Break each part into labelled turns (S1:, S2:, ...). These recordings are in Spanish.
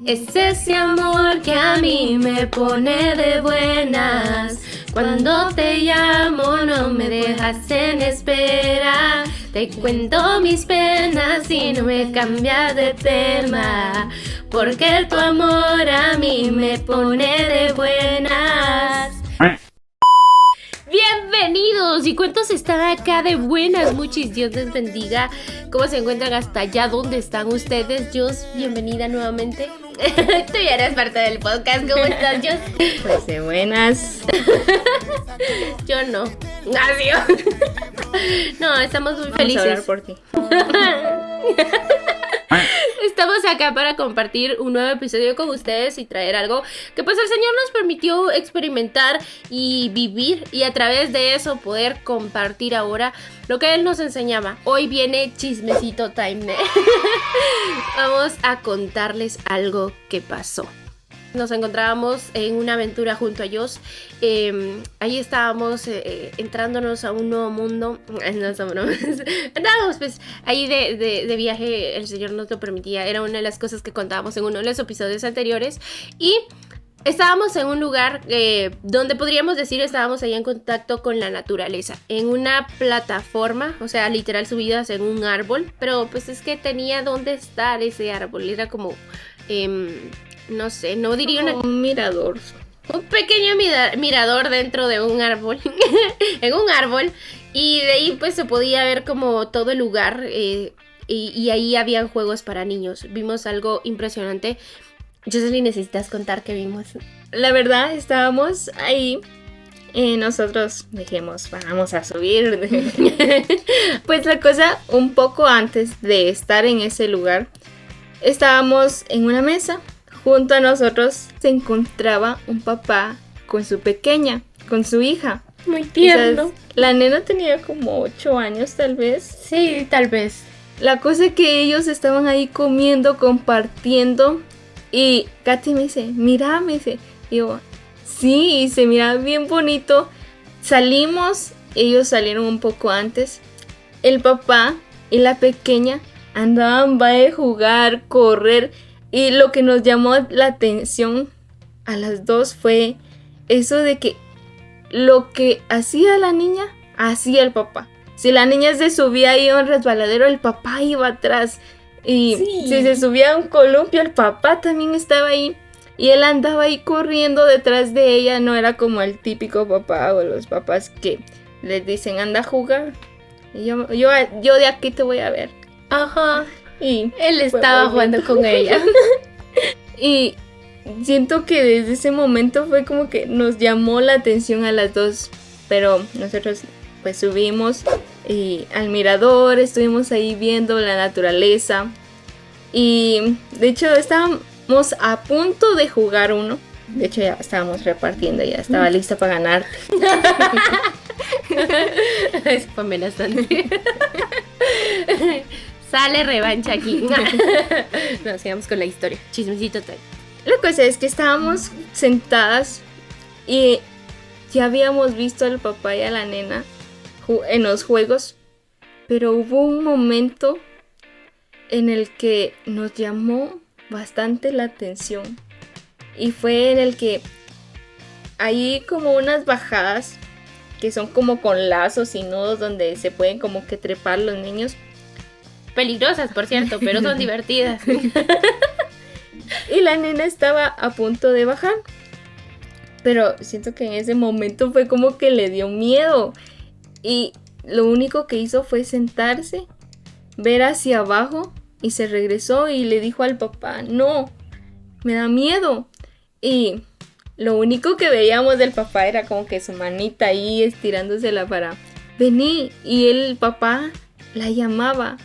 S1: Es ese amor que a mí me pone de buenas. Cuando te llamo no me dejas en espera. Te cuento mis penas y no me cambias de tema. Porque tu amor a mí me pone de buenas. Bienvenidos, y cuántos están acá de buenas, muchis, Dios les bendiga. ¿Cómo se encuentran hasta allá? ¿Dónde están ustedes? Jos, bienvenida nuevamente. Tú ya eres parte del podcast, ¿cómo estás, Jos?
S2: Pues de buenas.
S1: Yo no. Adiós. No, estamos muy felices.
S2: Vamos a hablar por ti.
S1: Estamos acá para compartir un nuevo episodio con ustedes y traer algo que pues el Señor nos permitió experimentar y vivir, y a través de eso poder compartir ahora lo que Él nos enseñaba. Hoy viene chismecito time. Vamos a contarles algo que pasó. Nos encontrábamos en una aventura junto a Jos. Ahí estábamos entrándonos a un nuevo mundo. Andábamos pues ahí de viaje. El Señor nos lo permitía. Era una de las cosas que contábamos en uno de los episodios anteriores. Y estábamos en un lugar donde podríamos decir estábamos ahí en contacto con la naturaleza. En una plataforma, o sea, literal subidas en un árbol. Pero pues es que tenía dónde estar ese árbol. Era como... no sé, no diría
S2: un mirador.
S1: Un pequeño mirador dentro de un árbol. En un árbol. Y de ahí pues se podía ver como todo el lugar. Y ahí habían juegos para niños. Vimos algo impresionante. Jocelyn, ¿necesitas contar qué vimos?
S2: La verdad, estábamos ahí. Nosotros dijimos, vamos a subir. Pues la cosa, un poco antes de estar en ese lugar, estábamos en una mesa. Junto a nosotros se encontraba un papá con su pequeña, con su hija.
S1: Muy tierno.
S2: Quizás la nena tenía como 8 años tal vez.
S1: Sí, tal vez.
S2: La cosa es que ellos estaban ahí comiendo, compartiendo. Y Katy me dice, mira, me dice. Y yo, sí, y se miraba bien bonito. Salimos, ellos salieron un poco antes. El papá y la pequeña andaban de jugar, correr. Y lo que nos llamó la atención a las dos fue eso de que lo que hacía la niña, hacía el papá. Si la niña se subía ahí a un resbaladero, el papá iba atrás. Y sí, si se subía a un columpio, el papá también estaba ahí. Y él andaba ahí corriendo detrás de ella. No era como el típico papá o los papás que les dicen, anda a jugar. Y yo de aquí te voy a ver.
S1: Ajá.
S2: Y
S1: él estaba jugando con ella.
S2: Y siento que desde ese momento fue como que nos llamó la atención a las dos. Pero nosotros pues subimos al mirador, estuvimos ahí viendo la naturaleza. Y de hecho estábamos a punto de jugar uno. De hecho ya estábamos repartiendo, ya estaba lista para ganar.
S1: Es amenazante. Sale revancha aquí. Nos sigamos con la historia. Chismecito tal.
S2: La cosa es que estábamos sentadas y ya habíamos visto al papá y a la nena en los juegos, pero hubo un momento en el que nos llamó bastante la atención y fue en el que hay como unas bajadas que son como con lazos y nudos donde se pueden como que trepar los niños.
S1: Peligrosas, por cierto, pero son divertidas.
S2: Y la nena estaba a punto de bajar. Pero siento que en ese momento fue como que le dio miedo. Y lo único que hizo fue sentarse, ver hacia abajo y se regresó y le dijo al papá, no, me da miedo. Y lo único que veíamos del papá era como que su manita ahí estirándosela para vení. Y el papá la llamaba.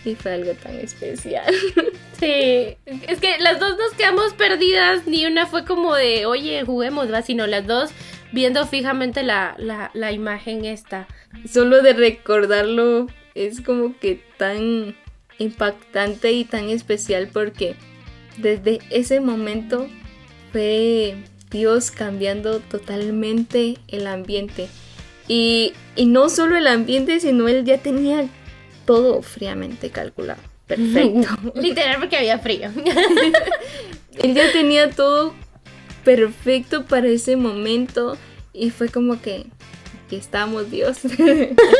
S2: Y fue algo tan especial.
S1: Sí, es que las dos nos quedamos perdidas. Ni una fue como de, oye, juguemos, va, sino las dos viendo fijamente la imagen esta.
S2: Solo de recordarlo es como que tan impactante y tan especial, porque desde ese momento fue Dios cambiando totalmente el ambiente. Y no solo el ambiente, sino él ya tenía todo fríamente calculado. Perfecto.
S1: Literal, porque había frío.
S2: Él ya tenía todo perfecto para ese momento y fue como que aquí estamos, Dios.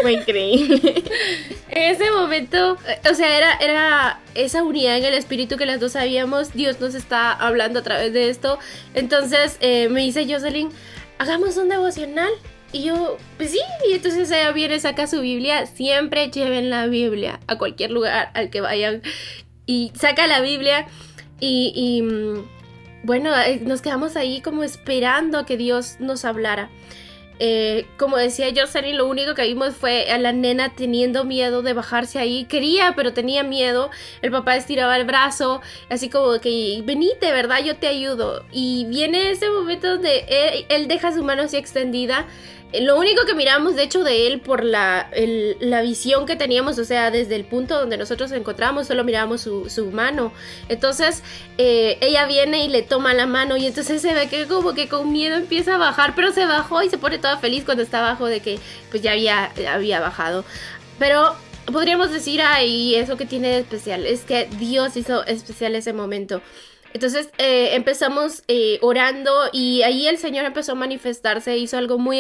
S2: Fue increíble.
S1: En ese momento, o sea, era esa unidad en el espíritu que las dos sabíamos. Dios nos está hablando a través de esto. Entonces me dice Jocelyn, hagamos un devocional. Y yo, pues sí, y entonces ella viene, saca su Biblia. Siempre lleven la Biblia a cualquier lugar al que vayan. Y saca la Biblia y bueno, nos quedamos ahí como esperando a que Dios nos hablara. Como decía Jocelyn, lo único que vimos fue a la nena teniendo miedo de bajarse ahí. Quería, pero tenía miedo. El papá estiraba el brazo, así como que venite, ¿verdad? Yo te ayudo. Y viene ese momento donde él deja su mano así extendida. Lo único que miramos, de hecho, de él por la visión que teníamos, o sea, desde el punto donde nosotros nos encontramos, solo mirábamos su mano. Entonces, ella viene y le toma la mano y entonces se ve que como que con miedo empieza a bajar, pero se bajó y se pone toda feliz cuando está abajo de que pues ya había bajado. Pero podríamos decir, ay, eso que tiene de especial es que Dios hizo especial ese momento. Entonces empezamos orando y ahí el Señor empezó a manifestarse, hizo algo muy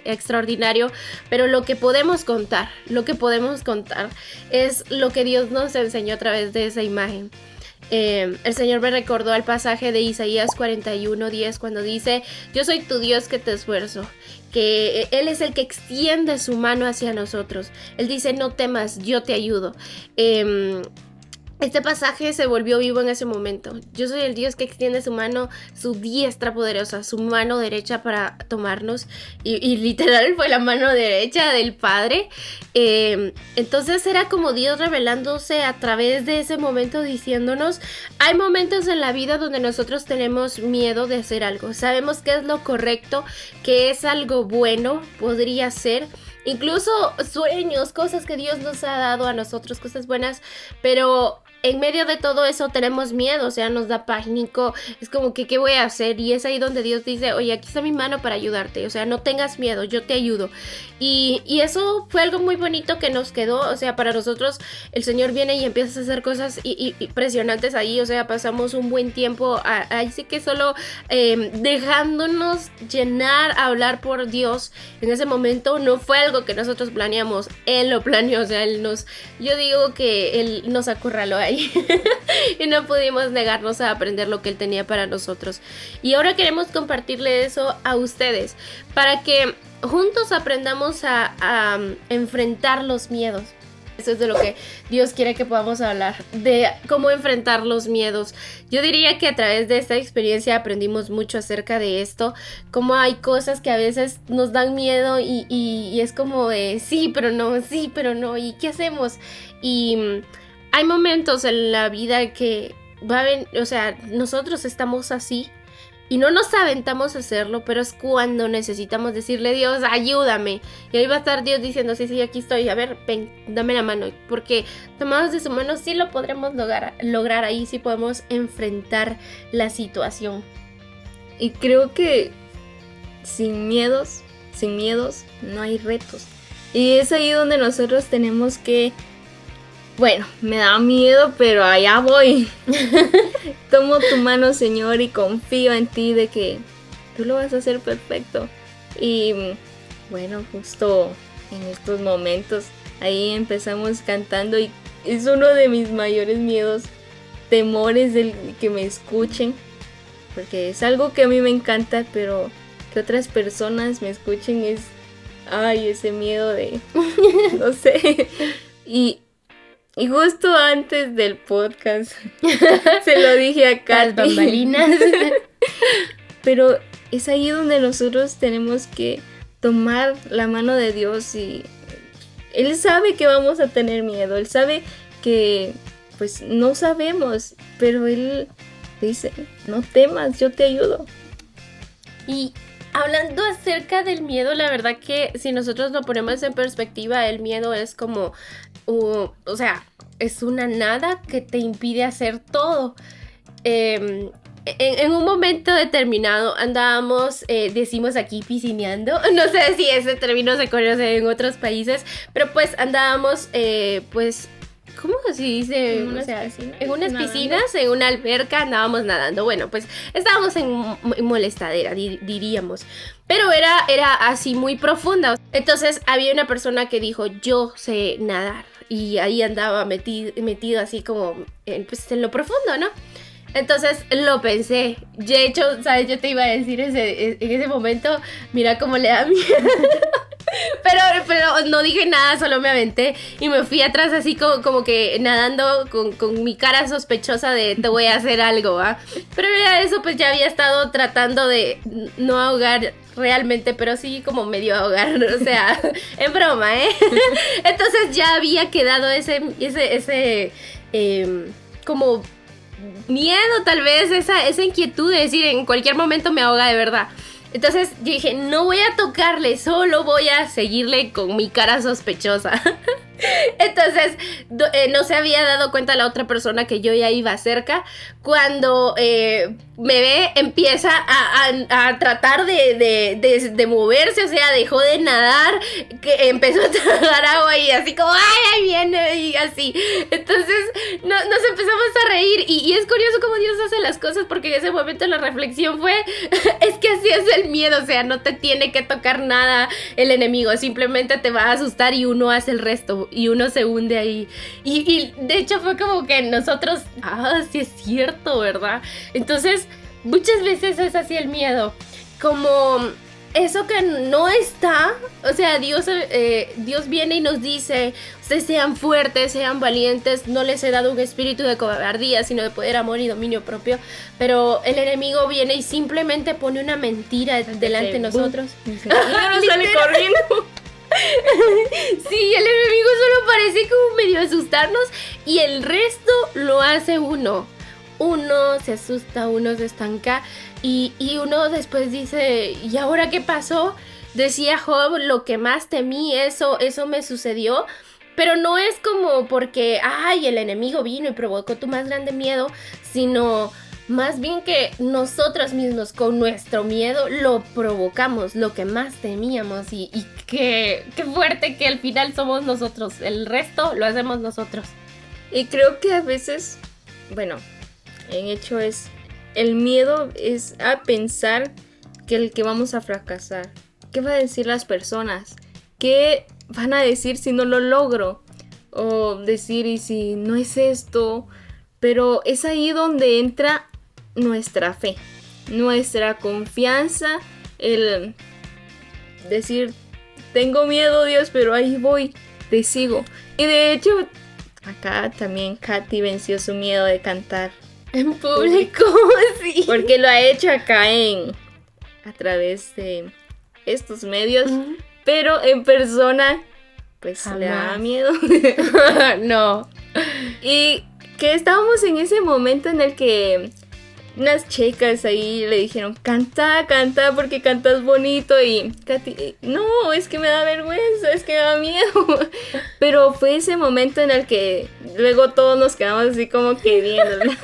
S1: extraordinario, pero lo que podemos contar es lo que Dios nos enseñó a través de esa imagen. El Señor me recordó al pasaje de Isaías 41:10 cuando dice, yo soy tu Dios que te esfuerzo, que Él es el que extiende su mano hacia nosotros. Él dice, no temas, yo te ayudo. Este pasaje se volvió vivo en ese momento. Yo soy el Dios que extiende su mano, su diestra poderosa, su mano derecha para tomarnos. Y literal fue la mano derecha del Padre. Entonces era como Dios revelándose a través de ese momento diciéndonos, hay momentos en la vida donde nosotros tenemos miedo de hacer algo. Sabemos que es lo correcto, que es algo bueno, podría ser. Incluso sueños, cosas que Dios nos ha dado a nosotros, cosas buenas, pero en medio de todo eso tenemos miedo, o sea, nos da pánico, es como que ¿qué voy a hacer? Y es ahí donde Dios dice, oye, aquí está mi mano para ayudarte, o sea, no tengas miedo, yo te ayudo. Y eso fue algo muy bonito que nos quedó, o sea, para nosotros el Señor viene y empieza a hacer cosas impresionantes ahí, o sea, pasamos un buen tiempo ahí sí que solo dejándonos llenar, a hablar por Dios. En ese momento no fue algo que nosotros planeamos, Él lo planeó, o sea, yo digo que Él nos acorraló ahí y no pudimos negarnos a aprender lo que Él tenía para nosotros. Y ahora queremos compartirle eso a ustedes, para que juntos aprendamos a enfrentar los miedos. Eso es de lo que Dios quiere que podamos hablar, de cómo enfrentar los miedos. Yo diría que a través de esta experiencia aprendimos mucho acerca de esto, cómo hay cosas que a veces nos dan miedo y es como de sí, pero no, ¿y qué hacemos? Y hay momentos en la vida que o sea, nosotros estamos así y no nos aventamos a hacerlo, pero es cuando necesitamos decirle, Dios, ayúdame. Y ahí va a estar Dios diciendo, sí, aquí estoy, a ver, ven, dame la mano. Porque tomados de su mano sí lo podremos lograr, ahí sí podemos enfrentar la situación.
S2: Y creo que sin miedos no hay retos. Y es ahí donde nosotros tenemos que, bueno, me da miedo, pero allá voy. Tomo tu mano, Señor, y confío en ti de que tú lo vas a hacer perfecto. Y bueno, justo en estos momentos, ahí empezamos cantando y es uno de mis mayores miedos, temores del que me escuchen. Porque es algo que a mí me encanta, pero que otras personas me escuchen es, ay, ese miedo de, no sé. Y justo antes del podcast se lo dije a Katy.
S1: Las bambalinas.
S2: Pero es ahí donde nosotros tenemos que tomar la mano de Dios y Él sabe que vamos a tener miedo. Él sabe que pues no sabemos, pero Él dice, no temas, yo te ayudo.
S1: Y hablando acerca del miedo, la verdad que si nosotros lo ponemos en perspectiva, el miedo es como, o sea, es una nada que te impide hacer todo. En un momento determinado andábamos, decimos aquí, piscineando. No sé si ese término se conoce en otros países, pero pues andábamos, pues ¿cómo se dice?
S2: En unas
S1: O sea,
S2: piscinas,
S1: en unas
S2: nadando.
S1: piscinas, en una alberca andábamos nadando. Bueno, pues estábamos en molestadera, diríamos. Pero era así muy profunda. Entonces había una persona que dijo, yo sé nadar. Y ahí andaba metido así como pues, en lo profundo, ¿no? Entonces lo pensé. De hecho, ¿sabes? Yo te iba a decir en ese momento, mira cómo le da miedo. Pero no dije nada, solo me aventé y me fui atrás así como que nadando con mi cara sospechosa de te voy a hacer algo, ¿ah? Pero era eso, pues ya había estado tratando de no ahogar realmente, pero sí como medio ahogar, o sea, en broma, ¿eh? Entonces ya había quedado ese como miedo tal vez, esa inquietud de decir en cualquier momento me ahoga de verdad. Entonces yo dije, no voy a tocarle, solo voy a seguirle con mi cara sospechosa. Entonces no se había dado cuenta la otra persona que yo ya iba cerca. Cuando me ve, empieza a tratar de moverse, o sea, dejó de nadar, que empezó a tragar agua y así como, ¡ay, ahí viene! Y así. Entonces nos empezamos a reír y es curioso cómo Dios hace las cosas, porque en ese momento la reflexión fue, es que así es el miedo, o sea, no te tiene que tocar nada el enemigo, simplemente te va a asustar y uno hace el resto. Y uno se hunde ahí. Y de hecho fue como que nosotros, sí es cierto, ¿verdad? Entonces, muchas veces es así el miedo. Como eso que no está, o sea, Dios viene y nos dice, ustedes sean fuertes, sean valientes, no les he dado un espíritu de cobardía, sino de poder, amor y dominio propio. Pero el enemigo viene y simplemente pone una mentira delante de nosotros.
S2: Y uno sale corriendo.
S1: Sí, el enemigo solo parece como medio asustarnos y el resto lo hace uno. Uno se asusta, uno se estanca y uno después dice, ¿y ahora qué pasó? Decía Job, lo que más temí, eso me sucedió. Pero no es como porque, el enemigo vino y provocó tu más grande miedo, sino más bien que nosotros mismos con nuestro miedo lo provocamos, lo que más temíamos y qué fuerte que al final somos nosotros, el resto lo hacemos nosotros.
S2: Y creo que a veces, bueno, en hecho es, el miedo es a pensar que vamos a fracasar. ¿Qué van a decir las personas? ¿Qué van a decir si no lo logro? O decir, ¿y si no es esto? Pero es ahí donde entra nuestra fe, nuestra confianza, el decir, tengo miedo, Dios, pero ahí voy, te sigo. Y de hecho, acá también Katy venció su miedo de cantar
S1: en público, sí.
S2: Porque lo ha hecho acá a través de estos medios, pero en persona, pues
S1: jamás.
S2: Le da miedo.
S1: No.
S2: Y que estábamos en ese momento en el que unas chicas ahí le dijeron, canta porque cantas bonito. Y Katy, no, es que me da vergüenza, es que me da miedo. Pero fue ese momento en el que luego todos nos quedamos así como que viéndola.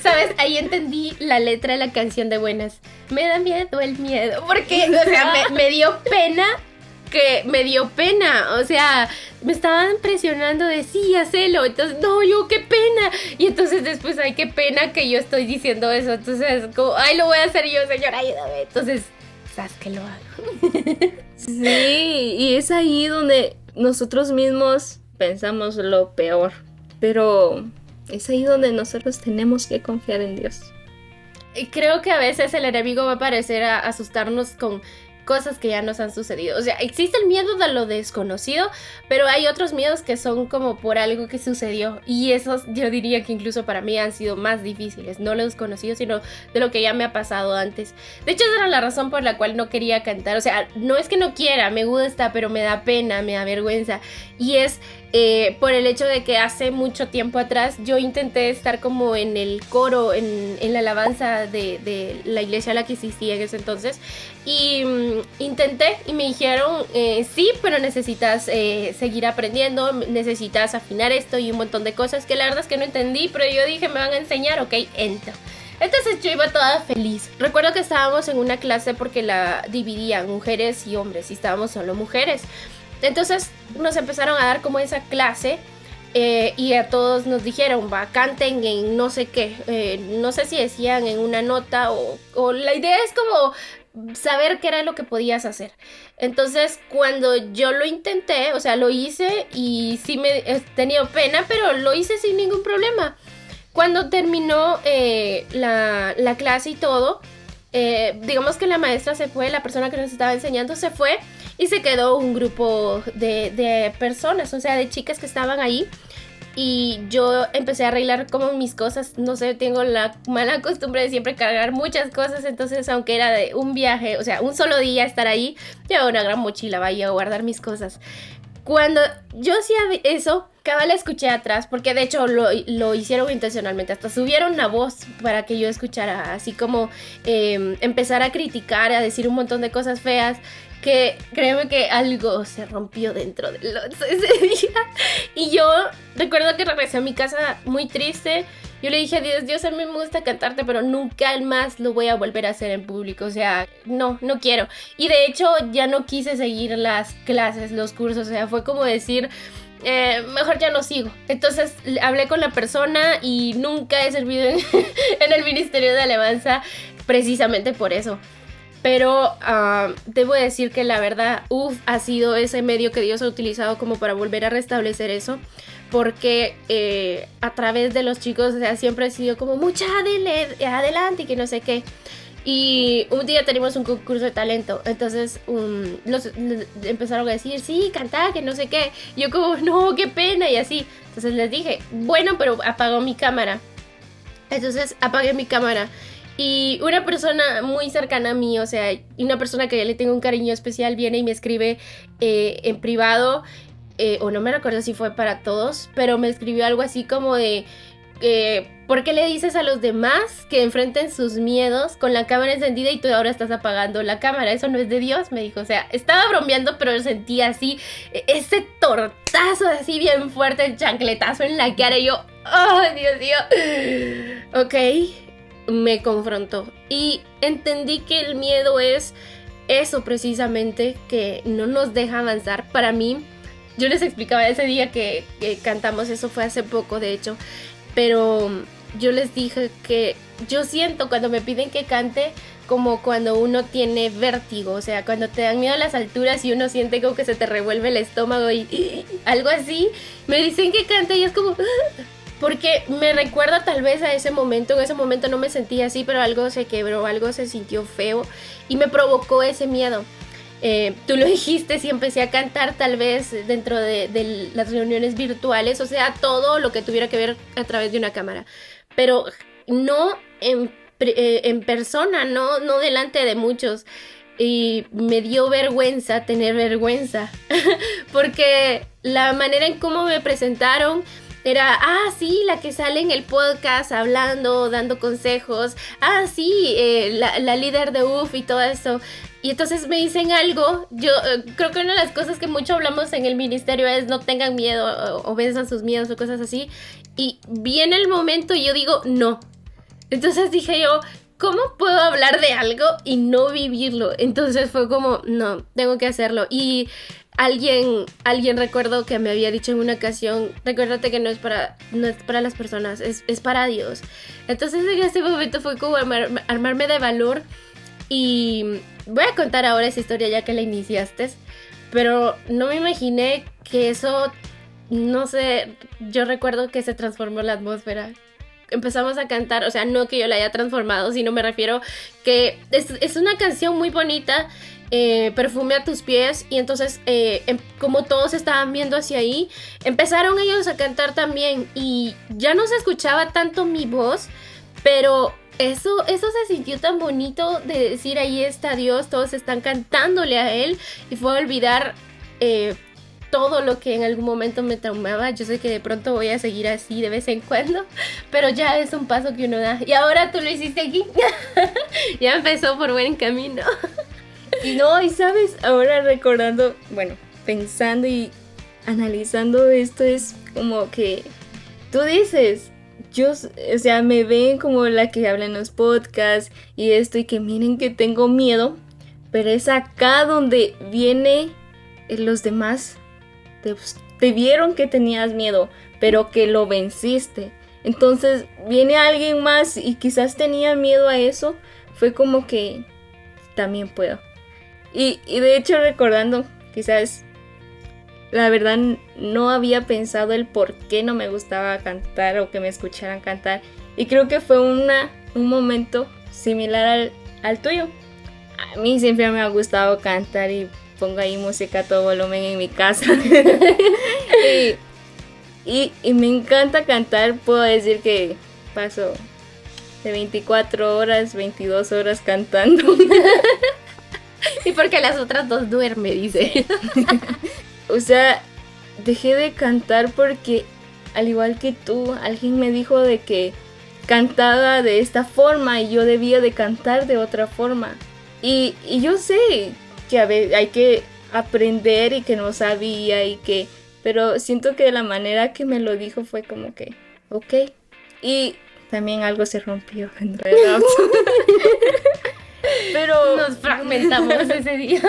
S1: ¿Sabes? Ahí entendí la letra de la canción de Buenas. Me da miedo el miedo. Porque, o sea, me dio pena. O sea, me estaban presionando de sí, hacelo. Entonces, no, yo qué pena. Y entonces después, ay, qué pena que yo estoy diciendo eso. Entonces, como, ay, lo voy a hacer yo, señora, ayúdame. Entonces, ¿sabes qué lo hago?
S2: Sí, y es ahí donde nosotros mismos pensamos lo peor. Pero es ahí donde nosotros tenemos que confiar en Dios.
S1: Creo que a veces el enemigo va a parecer a asustarnos con cosas que ya nos han sucedido. O sea, existe el miedo de lo desconocido, pero hay otros miedos que son como por algo que sucedió. Y esos yo diría que incluso para mí han sido más difíciles. No lo desconocido, sino de lo que ya me ha pasado antes. De hecho, esa era la razón por la cual no quería cantar. O sea, no es que no quiera, me gusta, pero me da pena, me da vergüenza. Y es por el hecho de que hace mucho tiempo atrás yo intenté estar como en el coro, en la alabanza de la iglesia a la que asistía en ese entonces. Y intenté y me dijeron, sí, pero necesitas seguir aprendiendo, necesitas afinar esto y un montón de cosas que la verdad es que no entendí, pero yo dije, me van a enseñar, ok, entro. Entonces yo iba toda feliz. Recuerdo que estábamos en una clase porque la dividían mujeres y hombres y estábamos solo mujeres. Entonces nos empezaron a dar como esa clase Y a todos nos dijeron, va, canten en no sé qué, no sé si decían en una nota o la idea es como saber qué era lo que podías hacer. Entonces, cuando yo lo intenté, o sea, lo hice y sí me he tenido pena, pero lo hice sin ningún problema. Cuando terminó la clase y todo, digamos que la maestra se fue, la persona que nos estaba enseñando se fue y se quedó un grupo de personas, o sea, de chicas que estaban ahí. Y yo empecé a arreglar como mis cosas, no sé, tengo la mala costumbre de siempre cargar muchas cosas, entonces aunque era de un viaje, o sea, un solo día estar ahí, llevaba una gran mochila, vaya a guardar mis cosas. Cuando yo hacía eso, cabal la escuché atrás, porque de hecho lo hicieron intencionalmente, hasta subieron la voz para que yo escuchara, así como empezar a criticar, a decir un montón de cosas feas, que créeme que algo se rompió dentro de ese día. Y yo recuerdo que regresé a mi casa muy triste. Yo le dije a Dios, Dios, a mí me gusta cantarte, pero nunca más lo voy a volver a hacer en público. O sea, no quiero. Y de hecho ya no quise seguir las clases, los cursos. O sea, fue como decir, mejor ya no sigo. Entonces hablé con la persona y nunca he servido en el Ministerio de Alabanza precisamente por eso. Pero debo decir que la verdad, ha sido ese medio que Dios ha utilizado como para volver a restablecer eso. Porque a través de los chicos, o sea, siempre ha sido como mucha adelante y que no sé qué. Y un día tenemos un concurso de talento. Entonces los empezaron a decir, sí, cantá, que no sé qué. Y yo como, no, qué pena y así. Entonces les dije, bueno, pero apagó mi cámara. Entonces apagué mi cámara. Y una persona muy cercana a mí, o sea, una persona que le tengo un cariño especial, viene y me escribe en privado, o no me recuerdo si fue para todos, pero me escribió algo así como de, ¿por qué le dices a los demás que enfrenten sus miedos con la cámara encendida y tú ahora estás apagando la cámara? Eso no es de Dios, me dijo. O sea, estaba bromeando, pero sentía así, ese tortazo así bien fuerte, el chancletazo en la cara y yo, ¡oh, Dios mío! Ok. Me confrontó y entendí que el miedo es eso precisamente, que no nos deja avanzar. Para mí, yo les explicaba ese día que cantamos, eso fue hace poco de hecho, pero yo les dije que yo siento cuando me piden que cante como cuando uno tiene vértigo, o sea, cuando te dan miedo a las alturas y uno siente como que se te revuelve el estómago y algo así, me dicen que cante y es como... Porque me recuerda tal vez a ese momento. En ese momento no me sentía así, pero algo se quebró, algo se sintió feo y me provocó ese miedo. Tú lo dijiste, si empecé a cantar tal vez dentro de las reuniones virtuales, o sea, todo lo que tuviera que ver a través de una cámara. Pero no en persona, no delante de muchos. Y me dio vergüenza tener vergüenza. Porque la manera en cómo me presentaron... Era, sí, la que sale en el podcast hablando, dando consejos. Sí, la líder de UF y todo eso. Y entonces me dicen algo. Yo creo que una de las cosas que mucho hablamos en el ministerio es no tengan miedo o venzan sus miedos o cosas así. Y viene el momento y yo digo, no. Entonces dije yo, ¿cómo puedo hablar de algo y no vivirlo? Entonces fue como, no, tengo que hacerlo. Y... Alguien recuerdo que me había dicho en una ocasión, recuérdate que no es para las personas, es para Dios. Entonces en ese momento fue como armarme de valor y voy a contar ahora esa historia ya que la iniciaste, pero no me imaginé que eso, no sé, yo recuerdo que se transformó la atmósfera. Empezamos a cantar, o sea, no que yo la haya transformado, sino me refiero que es una canción muy bonita. Perfume a tus pies. Y entonces como todos estaban viendo hacia ahí, empezaron ellos a cantar también y ya no se escuchaba tanto mi voz, pero eso se sintió tan bonito de decir, ahí está Dios, todos están cantándole a Él y fue a olvidar todo lo que en algún momento me traumaba. Yo sé que de pronto voy a seguir así de vez en cuando, pero ya es un paso que uno da. Y ahora tú lo hiciste aquí. Ya empezó por buen camino.
S2: Y no, y sabes, ahora recordando, bueno, pensando y analizando esto, es como que tú dices, yo, o sea, me ven como la que habla en los podcasts y esto, y que miren que tengo miedo, pero es acá donde viene los demás, te vieron que tenías miedo, pero que lo venciste. Entonces viene alguien más y quizás tenía miedo a eso, fue como que también puedo. Y de hecho recordando, quizás la verdad no había pensado el por qué no me gustaba cantar o que me escucharan cantar. Y creo que fue un momento similar al tuyo. A mí siempre me ha gustado cantar y pongo ahí música a todo volumen en mi casa. y me encanta cantar. Puedo decir que paso de 24 horas, 22 horas cantando.
S1: Y porque las otras 2 duerme, dice.
S2: O sea, dejé de cantar porque, al igual que tú, alguien me dijo de que cantaba de esta forma y yo debía de cantar de otra forma. Y yo sé que a veces hay que aprender y que no sabía pero siento que la manera que me lo dijo fue como que, ok. Y también algo se rompió en realidad. Pero
S1: nos fragmentamos ese día.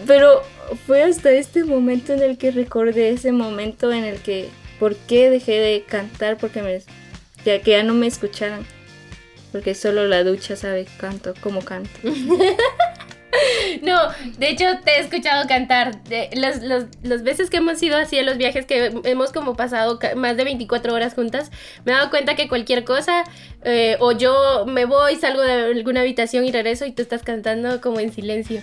S2: Pero fue hasta este momento en el que recordé ese momento en el que por qué dejé de cantar, porque que ya no me escucharan, porque solo la ducha sabe cómo canto.
S1: No, de hecho te he escuchado cantar. Las veces que hemos ido así a los viajes, que hemos como pasado más de 24 horas juntas, me he dado cuenta que cualquier cosa, o yo me voy, salgo de alguna habitación y regreso y tú estás cantando como en silencio.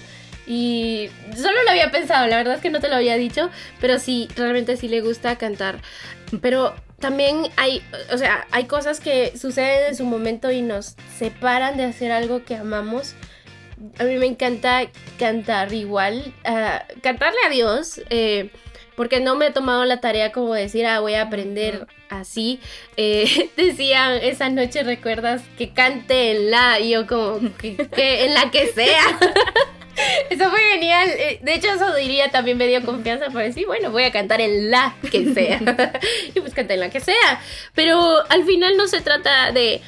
S1: Y solo lo había pensado, la verdad es que no te lo había dicho, pero sí, realmente sí le gusta cantar. Pero también hay cosas que suceden en su momento y nos separan de hacer algo que amamos. A mí me encanta cantar igual, cantarle a Dios, porque no me he tomado la tarea como decir, voy a aprender así. Decían esa noche, ¿recuerdas? Que cante en la, y yo como, que en la que sea. Eso fue genial. De hecho, eso diría también me dio confianza para decir, bueno, voy a cantar en la que sea. Y pues canté en la que sea. Pero al final no se trata de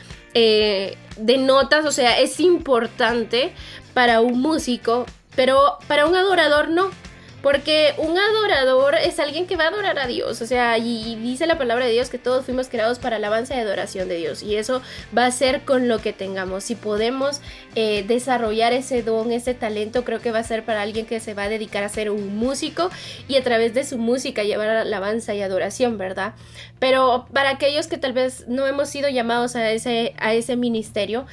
S1: notas, o sea, es importante para un músico, pero para un adorador no. Porque un adorador es alguien que va a adorar a Dios, o sea, y dice la palabra de Dios que todos fuimos creados para alabanza y adoración de Dios, y eso va a ser con lo que tengamos. Si podemos desarrollar ese don, ese talento, creo que va a ser para alguien que se va a dedicar a ser un músico y a través de su música llevar alabanza y adoración, ¿verdad? Pero para aquellos que tal vez no hemos sido llamados a ese ministerio,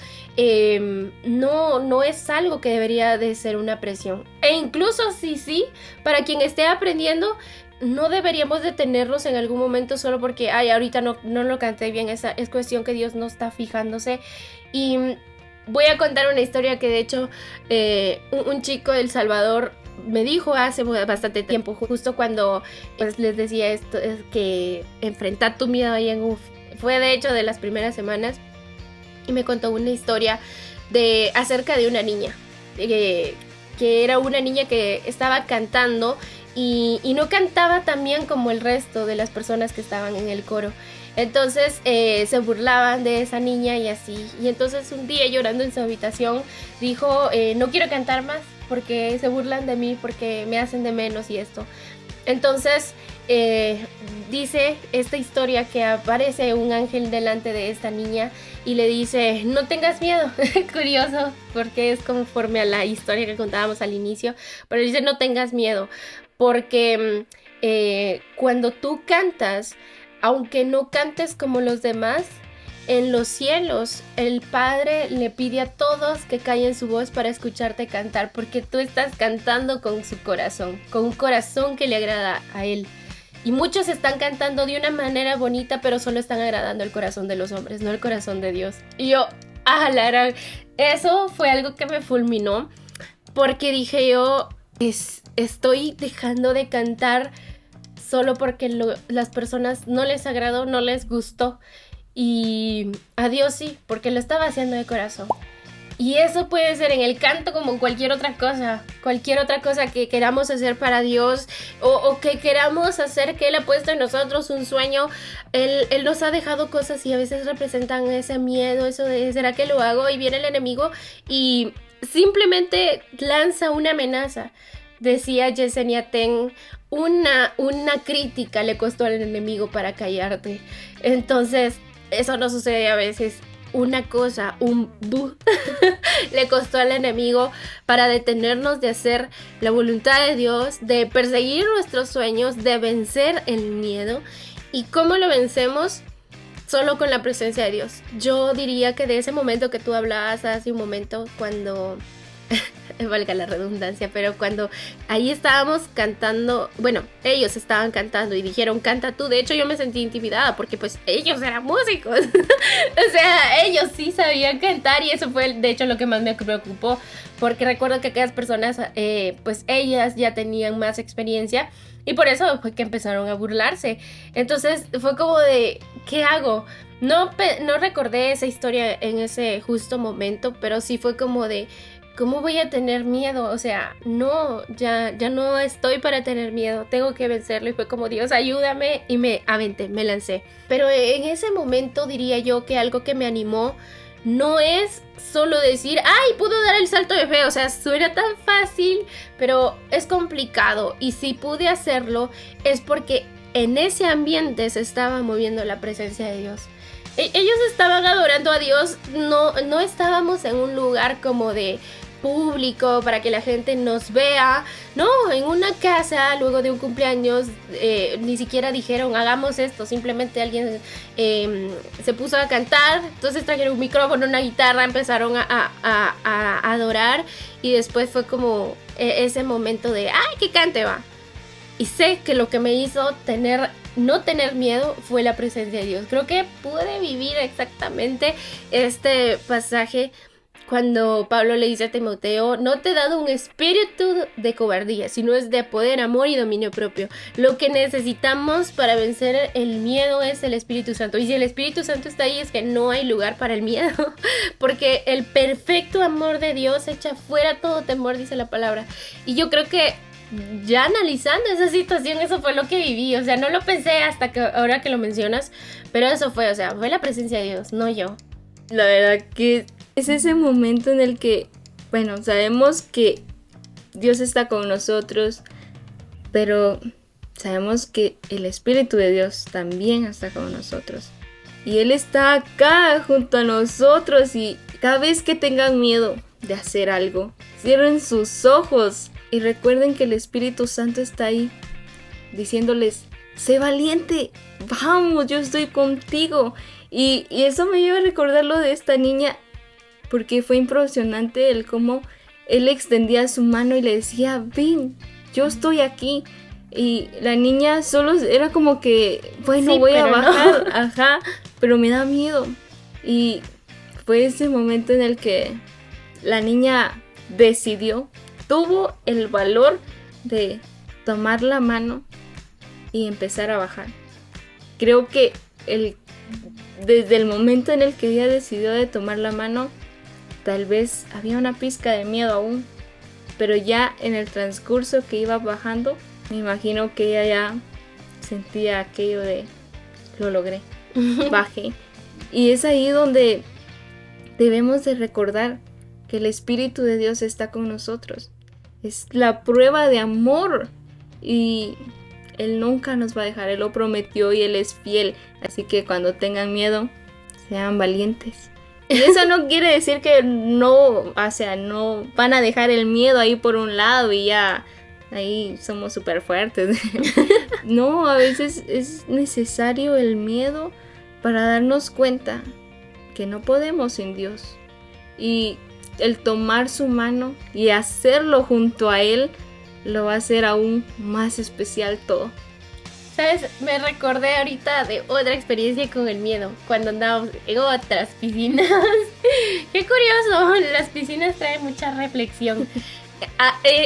S1: no es algo que debería de ser una presión. E incluso sí, para quien esté aprendiendo, no deberíamos detenernos en algún momento solo porque, ahorita no lo canté bien. Esa es cuestión que Dios no está fijándose. Y voy a contar una historia que de hecho un chico de El Salvador me dijo hace bastante tiempo, justo cuando pues, les decía esto, es que enfrentar tu miedo ahí en UF. Fue de hecho de las primeras semanas y me contó una historia acerca de una niña, que era una niña que estaba cantando y no cantaba tan bien como el resto de las personas que estaban en el coro. Entonces se burlaban de esa niña y así. Y entonces un día, llorando en su habitación, dijo, no quiero cantar más porque se burlan de mí, porque me hacen de menos y esto. Entonces dice esta historia que aparece un ángel delante de esta niña y le dice, no tengas miedo. Curioso, porque es conforme a la historia que contábamos al inicio, pero dice, no tengas miedo, porque cuando tú cantas, aunque no cantes como los demás, en los cielos el Padre le pide a todos que callen su voz para escucharte cantar, porque tú estás cantando con su corazón, con un corazón que le agrada a Él. Y muchos están cantando de una manera bonita, pero solo están agradando el corazón de los hombres, no el corazón de Dios. Y yo, eso fue algo que me fulminó, porque dije yo, estoy dejando de cantar solo porque las personas no les agradó, no les gustó. Y a Dios sí, porque lo estaba haciendo de corazón. Y eso puede ser en el canto como cualquier otra cosa que queramos hacer para Dios, o que queramos hacer, que Él ha puesto en nosotros un sueño. Él nos ha dejado cosas y a veces representan ese miedo, eso de ¿será que lo hago? Y viene el enemigo y simplemente lanza una amenaza. decía Yesenia Ten, una crítica le costó al enemigo para callarte. Entonces, eso no sucede a veces. Una cosa, un bu, le costó al enemigo para detenernos de hacer la voluntad de Dios, de perseguir nuestros sueños, de vencer el miedo. ¿Y cómo lo vencemos? Solo con la presencia de Dios. Yo diría que de ese momento que tú hablabas hace un momento, cuando valga la redundancia, pero cuando ahí estábamos cantando, bueno, ellos estaban cantando y dijeron, canta tú. De hecho, yo me sentí intimidada porque pues ellos eran músicos. O sea, ellos sí sabían cantar y eso fue de hecho lo que más me preocupó, porque recuerdo que aquellas personas, pues ellas ya tenían más experiencia y por eso fue que empezaron a burlarse. Entonces fue como de, ¿qué hago? No recordé esa historia en ese justo momento, pero sí fue como de, ¿cómo voy a tener miedo? O sea, no, ya no estoy para tener miedo, tengo que vencerlo. Y fue como, Dios, ayúdame, y me aventé, me lancé. Pero en ese momento diría yo que algo que me animó no es solo decir, ¡ay, puedo dar el salto de fe! O sea, suena tan fácil, pero es complicado. Y si pude hacerlo es porque en ese ambiente se estaba moviendo la presencia de Dios. Ellos estaban adorando a Dios, no estábamos en un lugar como de público para que la gente nos vea, no, en una casa luego de un cumpleaños. Ni siquiera dijeron hagamos esto, simplemente alguien se puso a cantar, entonces trajeron un micrófono, una guitarra, empezaron a adorar y después fue como ese momento de ¡ay, que cante va! Y sé que lo que me hizo no tener miedo fue la presencia de Dios. Creo que pude vivir exactamente este pasaje cuando Pablo le dice a Timoteo, no te he dado un espíritu de cobardía, sino es de poder, amor y dominio propio. Lo que necesitamos para vencer el miedo es el Espíritu Santo. Y si el Espíritu Santo está ahí, es que no hay lugar para el miedo, porque el perfecto amor de Dios echa fuera todo temor, dice la palabra. Y yo creo que ya analizando esa situación, eso fue lo que viví. O sea, no lo pensé hasta que ahora que lo mencionas, pero eso fue, o sea, fue la presencia de Dios, no yo.
S2: La verdad que es ese momento en el que, bueno, sabemos que Dios está con nosotros, pero sabemos que el Espíritu de Dios también está con nosotros. Y Él está acá junto a nosotros, y cada vez que tengan miedo de hacer algo, cierren sus ojos y recuerden que el Espíritu Santo está ahí diciéndoles, sé valiente, vamos, yo estoy contigo. Y eso me lleva a recordar lo de esta niña, porque fue impresionante el cómo él extendía su mano y le decía, ven, yo estoy aquí. Y la niña solo era como que, bueno, sí, voy a bajar, no. Ajá, pero me da miedo. Y fue ese momento en el que la niña decidió, tuvo el valor de tomar la mano y empezar a bajar. Creo que desde el momento en el que ella decidió de tomar la mano, tal vez había una pizca de miedo aún, pero ya en el transcurso que iba bajando, me imagino que ella ya sentía aquello de, lo logré, bajé. Y es ahí donde debemos de recordar que el Espíritu de Dios está con nosotros. Es la prueba de amor y Él nunca nos va a dejar, Él lo prometió y Él es fiel. Así que cuando tengan miedo, sean valientes. Y eso no quiere decir que no van a dejar el miedo ahí por un lado y ya ahí somos súper fuertes. No, a veces es necesario el miedo para darnos cuenta que no podemos sin Dios. Y el tomar su mano y hacerlo junto a Él lo va a hacer aún más especial todo.
S1: ¿Sabes? Me recordé ahorita de otra experiencia con el miedo, cuando andábamos en otras piscinas. Qué curioso, las piscinas traen mucha reflexión.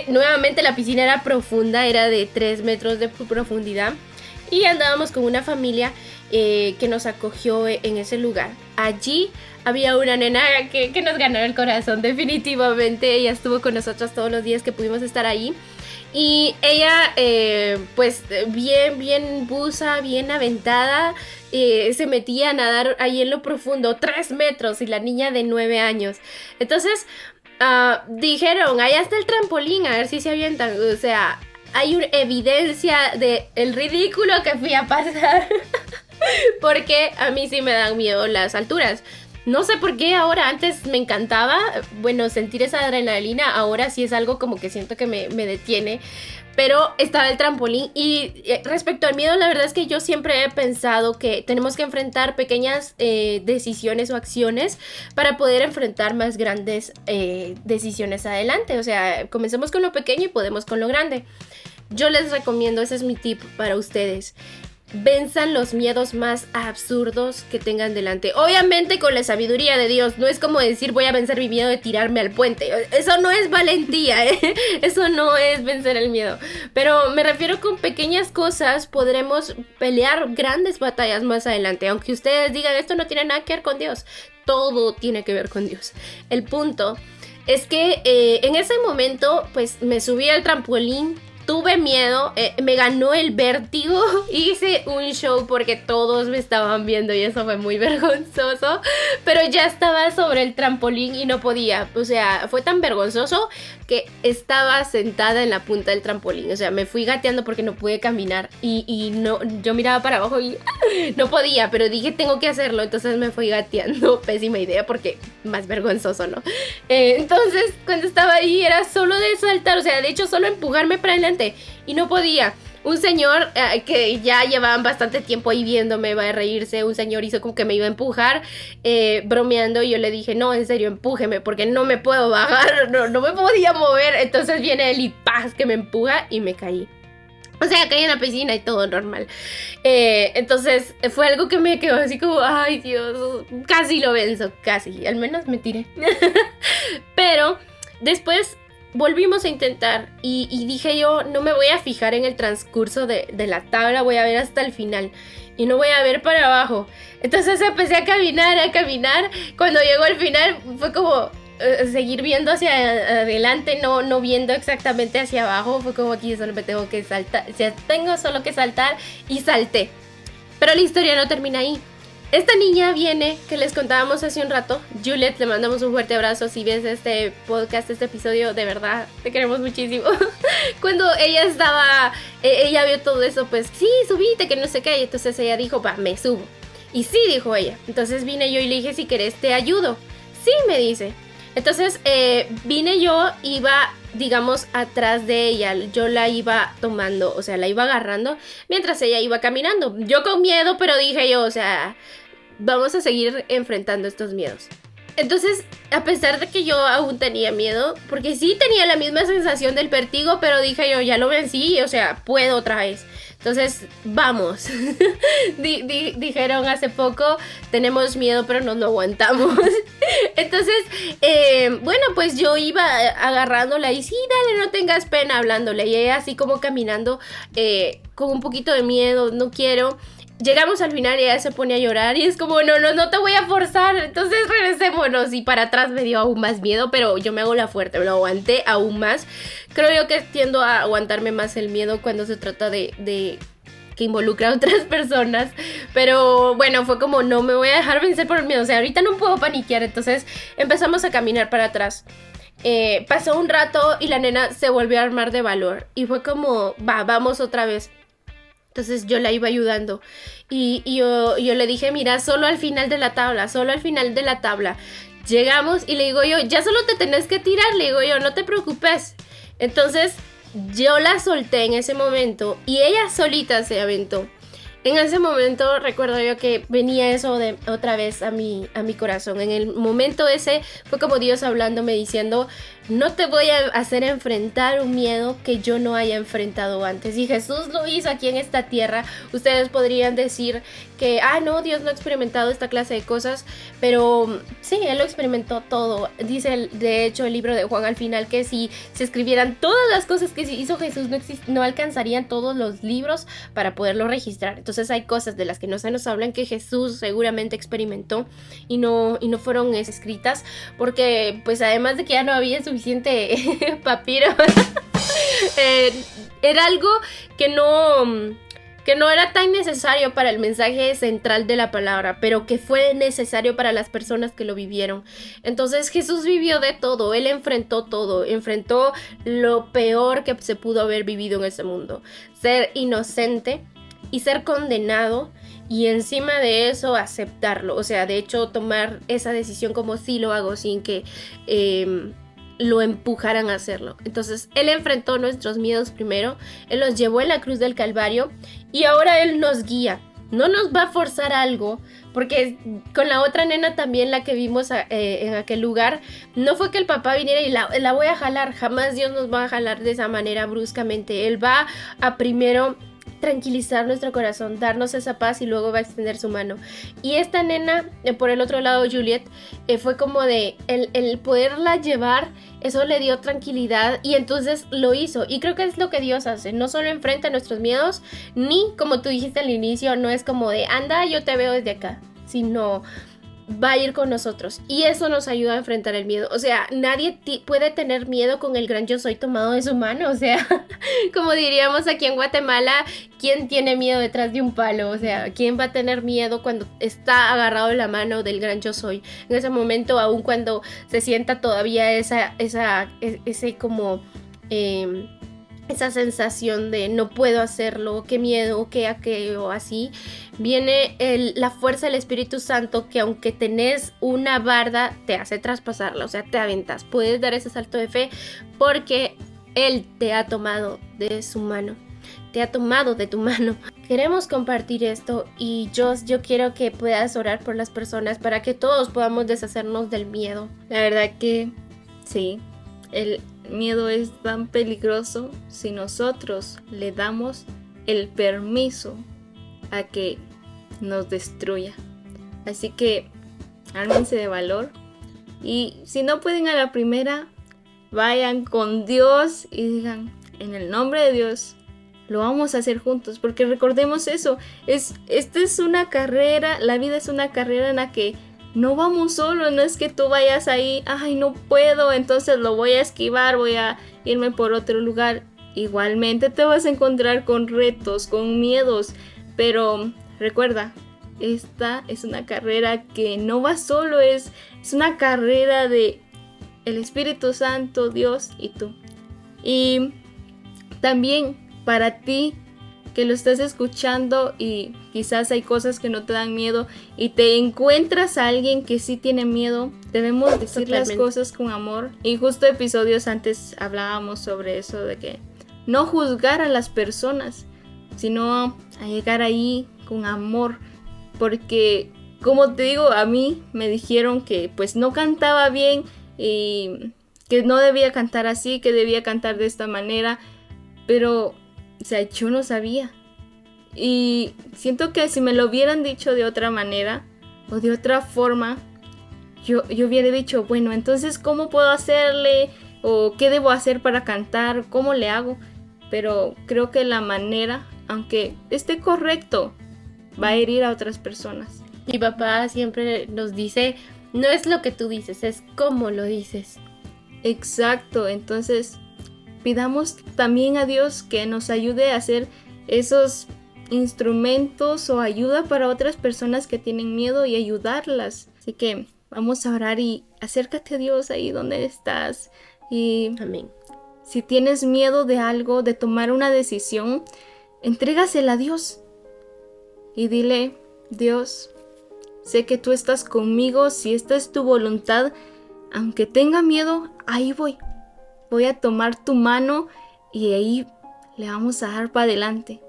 S1: Nuevamente la piscina era profunda, era de 3 metros de profundidad. Y andábamos con una familia que nos acogió en ese lugar. Allí había una nena que nos ganó el corazón, definitivamente. Ella estuvo con nosotros todos los días que pudimos estar ahí. Y ella, pues bien buza, bien aventada, se metía a nadar ahí en lo profundo, 3 metros, y la niña de 9 años. Entonces, Dijeron, allá está el trampolín, a ver si se avientan. O sea, hay una evidencia de el ridículo que fui a pasar. Porque a mí sí me dan miedo las alturas. No sé por qué ahora, antes me encantaba, bueno, sentir esa adrenalina, ahora sí es algo como que siento que me detiene. Pero estaba el trampolín y respecto al miedo, la verdad es que yo siempre he pensado que tenemos que enfrentar pequeñas decisiones o acciones para poder enfrentar más grandes decisiones adelante. O sea, comencemos con lo pequeño y podemos con lo grande. Yo les recomiendo, ese es mi tip para ustedes. Venzan los miedos más absurdos que tengan delante. Obviamente con la sabiduría de Dios. No es como decir voy a vencer mi miedo de tirarme al puente. Eso no es valentía, ¿eh? Eso no es vencer el miedo. Pero me refiero con pequeñas cosas. Podremos pelear grandes batallas más adelante. Aunque ustedes digan esto no tiene nada que ver con Dios. Todo tiene que ver con Dios. El punto es que en ese momento pues me subí al trampolín. Tuve miedo, me ganó el vértigo, hice un show porque todos me estaban viendo y eso fue muy vergonzoso, pero ya estaba sobre el trampolín y no podía, o sea, fue tan vergonzoso que estaba sentada en la punta del trampolín, o sea, me fui gateando porque no pude caminar y no, yo miraba para abajo y no podía, pero dije tengo que hacerlo, entonces me fui gateando, pésima idea porque más vergonzoso, ¿no? Entonces cuando estaba ahí era solo de saltar, o sea, de hecho solo empujarme para adelante y no podía. Un señor que ya llevaban bastante tiempo ahí viéndome, va a reírse, un señor hizo como que me iba a empujar, bromeando, y yo le dije, no, en serio, empújeme, porque no me puedo bajar, no me podía mover. Entonces viene él y ¡paz! Que me empuja y me caí. O sea, caí en la piscina y todo normal. Entonces fue algo que me quedó así como, ay Dios, casi lo venzo, casi, al menos me tiré. Pero después volvimos a intentar y dije yo, no me voy a fijar en el transcurso de la tabla, voy a ver hasta el final y no voy a ver para abajo. Entonces empecé a caminar. Cuando llegó al final fue como seguir viendo hacia adelante, no viendo exactamente hacia abajo. Fue como aquí solo me tengo que saltar, o sea, tengo solo que saltar y salté. Pero la historia no termina ahí. Esta niña viene, que les contábamos hace un rato, Juliet, le mandamos un fuerte abrazo si ves este podcast, este episodio, de verdad, te queremos muchísimo. Cuando ella estaba, ella vio todo eso, pues sí, subite, que no sé qué, y entonces ella dijo, va, me subo. Y sí, dijo ella. Entonces vine yo y le dije, si querés te ayudo. Sí, me dice. Entonces vine yo, iba, digamos, atrás de ella, yo la iba tomando, o sea, la iba agarrando mientras ella iba caminando. Yo con miedo, pero dije yo, o sea, vamos a seguir enfrentando estos miedos. Entonces, a pesar de que yo aún tenía miedo, porque sí tenía la misma sensación del vértigo, pero dije yo, ya lo vencí, o sea, puedo otra vez. Entonces, vamos. Dijeron hace poco, tenemos miedo, pero nos lo aguantamos. Entonces, bueno, pues yo iba agarrándola y sí, dale, no tengas pena, hablándole. Y ella así como caminando con un poquito de miedo, no quiero. Llegamos al final y ella se pone a llorar y es como, no te voy a forzar, entonces regresémonos. Y para atrás me dio aún más miedo, pero yo me hago la fuerte, me lo aguanté aún más. Creo yo que tiendo a aguantarme más el miedo cuando se trata de que involucra a otras personas. Pero bueno, fue como, no me voy a dejar vencer por el miedo, o sea, ahorita no puedo paniquear. Entonces empezamos a caminar para atrás. Pasó un rato y la nena se volvió a armar de valor y fue como, vamos otra vez. Entonces yo la iba ayudando y yo le dije, mira, solo al final de la tabla. Llegamos y le digo yo, ya solo te tenés que tirar, le digo yo, no te preocupes. Entonces yo la solté en ese momento y ella solita se aventó. En ese momento recuerdo yo que venía eso de otra vez a mi corazón. En el momento ese fue como Dios hablándome, diciendo, no te voy a hacer enfrentar un miedo que yo no haya enfrentado antes. Y Jesús lo hizo aquí en esta tierra. Ustedes podrían decir que, no, Dios no ha experimentado esta clase de cosas, pero sí, Él lo experimentó todo. Dice, de hecho, el libro de Juan al final que si se escribieran todas las cosas que hizo Jesús, no alcanzarían todos los libros para poderlo registrar. Entonces hay cosas de las que no se nos hablan que Jesús seguramente experimentó y no fueron escritas, porque pues además de que ya no había suficiente papiro, era algo que que no era tan necesario para el mensaje central de la palabra, pero que fue necesario para las personas que lo vivieron. Entonces Jesús vivió de todo, él enfrentó todo, enfrentó lo peor que se pudo haber vivido en ese mundo, ser inocente y ser condenado, y encima de eso aceptarlo, o sea, de hecho tomar esa decisión como sí lo hago, sin que lo empujaran a hacerlo. Entonces él enfrentó nuestros miedos primero, él los llevó en la cruz del Calvario y ahora él nos guía. No nos va a forzar algo, porque con la otra nena también, la que vimos en aquel lugar, no fue que el papá viniera y la voy a jalar. Jamás Dios nos va a jalar de esa manera bruscamente. Él va a primero tranquilizar nuestro corazón, darnos esa paz, y luego va a extender su mano. Y esta nena, por el otro lado, Juliet, fue como de el poderla llevar, eso le dio tranquilidad, y entonces lo hizo. Y creo que es lo que Dios hace, no solo enfrenta nuestros miedos, ni como tú dijiste al inicio, no es como de anda, yo te veo desde acá, sino va a ir con nosotros, y eso nos ayuda a enfrentar el miedo. O sea, nadie puede tener miedo con el gran yo soy tomado de su mano. O sea, como diríamos aquí en Guatemala, ¿quién tiene miedo detrás de un palo? O sea, ¿quién va a tener miedo cuando está agarrado de la mano del gran yo soy? En ese momento, aun cuando se sienta todavía ese como esa sensación de no puedo hacerlo, qué miedo, qué aquello, así, viene la fuerza del Espíritu Santo, que aunque tenés una barda, te hace traspasarla, o sea, te aventas, puedes dar ese salto de fe, porque Él te ha tomado de su mano, te ha tomado de tu mano. Queremos compartir esto, y yo quiero que puedas orar por las personas para que todos podamos deshacernos del miedo.
S2: La verdad que sí, el miedo es tan peligroso si nosotros le damos el permiso a que nos destruya. Así que ármense de valor, y si no pueden a la primera, vayan con Dios y digan: en el nombre de Dios lo vamos a hacer juntos, porque recordemos eso, esta es una carrera, la vida es una carrera en la que no vamos solos. No es que tú vayas ahí, ay, no puedo, entonces lo voy a esquivar, voy a irme por otro lugar. Igualmente te vas a encontrar con retos, con miedos, pero recuerda, esta es una carrera que no va solo, es una carrera de el Espíritu Santo, Dios y tú. Y también para ti que lo estás escuchando y quizás hay cosas que no te dan miedo y te encuentras a alguien que sí tiene miedo, debemos decir las cosas con amor. Y justo episodios antes hablábamos sobre eso, de que no juzgar a las personas, sino a llegar ahí con amor, porque como te digo, a mí me dijeron que pues no cantaba bien y que no debía cantar así, que debía cantar de esta manera, pero o sea, yo no sabía. Y siento que si me lo hubieran dicho de otra manera o de otra forma, yo hubiera dicho, bueno, entonces ¿cómo puedo hacerle? ¿O qué debo hacer para cantar? ¿Cómo le hago? Pero creo que la manera, aunque esté correcto, va a herir a otras personas.
S1: Mi papá siempre nos dice, no es lo que tú dices, es cómo lo dices.
S2: Exacto, entonces pidamos también a Dios que nos ayude a hacer esos instrumentos o ayuda para otras personas que tienen miedo y ayudarlas. Así que vamos a orar y acércate a Dios ahí donde estás. Y
S1: amén.
S2: Si tienes miedo de algo, de tomar una decisión, entrégasela a Dios y dile: Dios, sé que tú estás conmigo, si esta es tu voluntad, aunque tenga miedo, ahí voy. Voy a tomar tu mano y ahí le vamos a dar para adelante.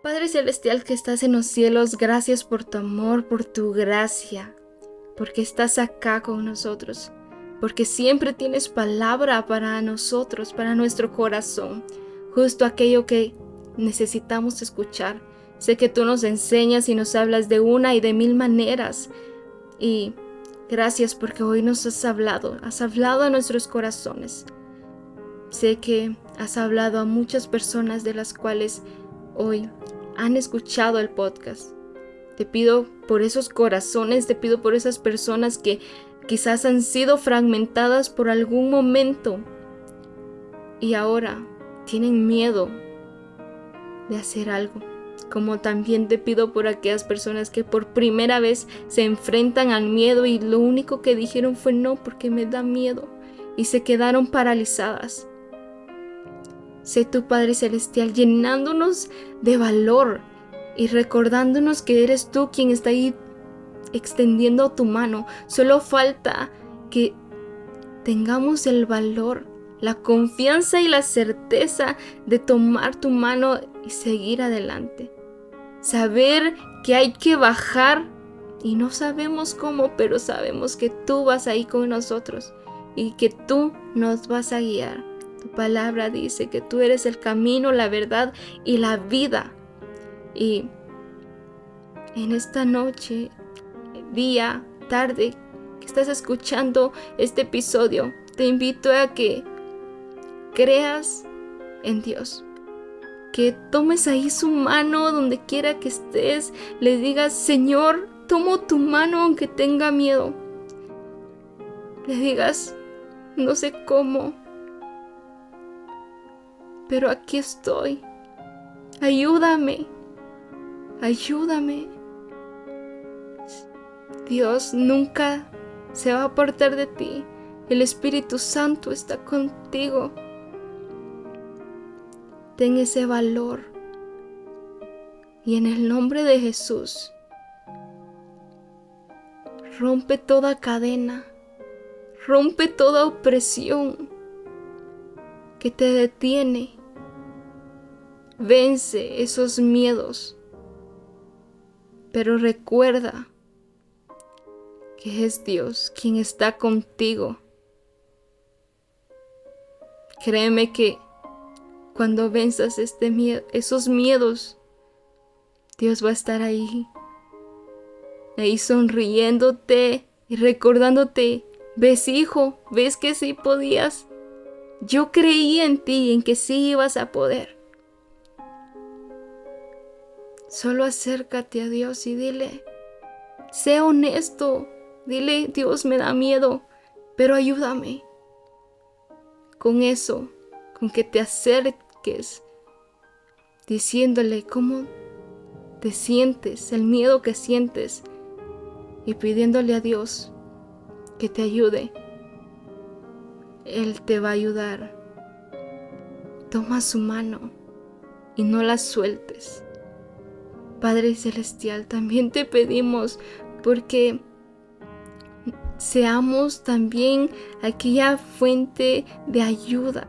S2: Padre Celestial que estás en los cielos, gracias por tu amor, por tu gracia, porque estás acá con nosotros, porque siempre tienes palabra para nosotros, para nuestro corazón, justo aquello que necesitamos escuchar. Sé que tú nos enseñas y nos hablas de una y de mil maneras, y gracias porque hoy nos has hablado a nuestros corazones. Sé que has hablado a muchas personas de las cuales hoy han escuchado el podcast. Te pido por esos corazones, te pido por esas personas que quizás han sido fragmentadas por algún momento y ahora tienen miedo de hacer algo. Como también te pido por aquellas personas que por primera vez se enfrentan al miedo y lo único que dijeron fue no porque me da miedo y se quedaron paralizadas. Sé tu Padre Celestial llenándonos de valor y recordándonos que eres tú quien está ahí extendiendo tu mano. Solo falta que tengamos el valor, la confianza y la certeza de tomar tu mano y seguir adelante. Saber que hay que bajar y no sabemos cómo, pero sabemos que tú vas ahí con nosotros y que tú nos vas a guiar. Tu palabra dice que tú eres el camino, la verdad y la vida. Y en esta noche, día, tarde, que estás escuchando este episodio, te invito a que creas en Dios. Que tomes ahí su mano donde quiera que estés, le digas, Señor, tomo tu mano aunque tenga miedo. Le digas, no sé cómo, pero aquí estoy. Ayúdame, ayúdame. Dios nunca se va a apartar de ti. El Espíritu Santo está contigo. Ten ese valor. Y en el nombre de Jesús, rompe toda cadena, rompe toda opresión que te detiene. Vence esos miedos. Pero recuerda que es Dios quien está contigo. Créeme que cuando venzas esos miedos, Dios va a estar ahí sonriéndote y recordándote, ves hijo, ves que sí podías. Yo creí en ti, en que sí ibas a poder. Solo acércate a Dios y dile, sé honesto, dile, Dios me da miedo, pero ayúdame. Con eso, con que te acerques, diciéndole cómo te sientes, el miedo que sientes, y pidiéndole a Dios que te ayude, Él te va a ayudar. Toma su mano y no la sueltes. Padre Celestial, también te pedimos porque seamos también aquella fuente de ayuda,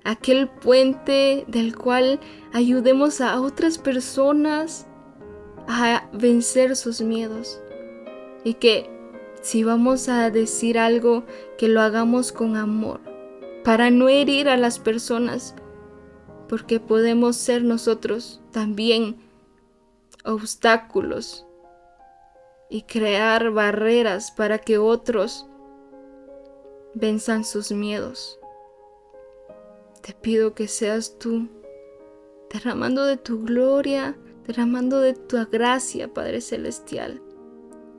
S2: aquel puente del cual ayudemos a otras personas a vencer sus miedos, y que si vamos a decir algo, que lo hagamos con amor, para no herir a las personas, porque podemos ser nosotros también obstáculos y crear barreras para que otros venzan sus miedos. Te pido que seas tú derramando de tu gloria, derramando de tu gracia, Padre Celestial.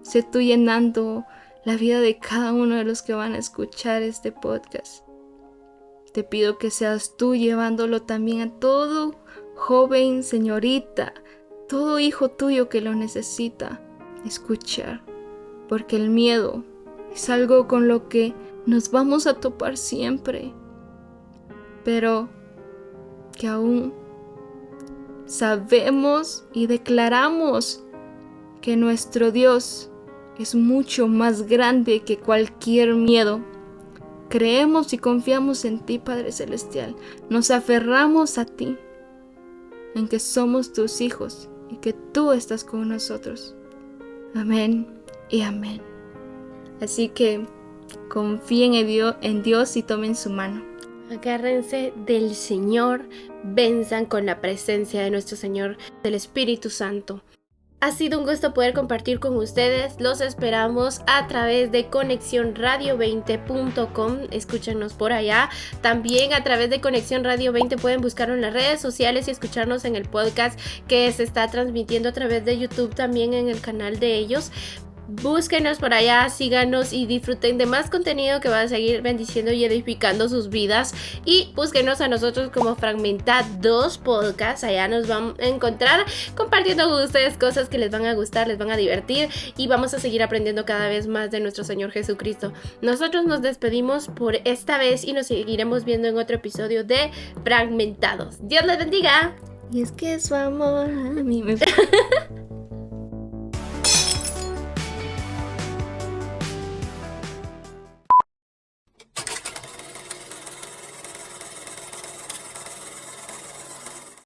S2: Sé tú llenando la vida de cada uno de los que van a escuchar este podcast. Te pido que seas tú llevándolo también a todo joven, señorita, todo hijo tuyo que lo necesita escuchar, porque el miedo es algo con lo que nos vamos a topar siempre, pero que aún sabemos y declaramos que nuestro Dios es mucho más grande que cualquier miedo. Creemos y confiamos en ti, Padre Celestial. Nos aferramos a ti, en que somos tus hijos y que tú estás con nosotros. Amén y amén. Así que confíen en Dios y tomen su mano.
S1: Agárrense del Señor, venzan con la presencia de nuestro Señor, del Espíritu Santo. Ha sido un gusto poder compartir con ustedes. Los esperamos a través de conexiónradio20.com. Escúchenos por allá. También a través de Conexión Radio 20 pueden buscarnos en las redes sociales y escucharnos en el podcast que se está transmitiendo a través de YouTube, también en el canal de ellos. búsquenos por allá, síganos y disfruten de más contenido que va a seguir bendiciendo y edificando sus vidas. Y búsquenos a nosotros como Fragmentados Podcast. Allá nos van a encontrar compartiendo con ustedes cosas que les van a gustar, les van a divertir y vamos a seguir aprendiendo cada vez más de nuestro Señor Jesucristo. Nosotros nos despedimos por esta vez y nos seguiremos viendo en otro episodio de Fragmentados. Dios les bendiga.
S2: Y es que su amor a mí me...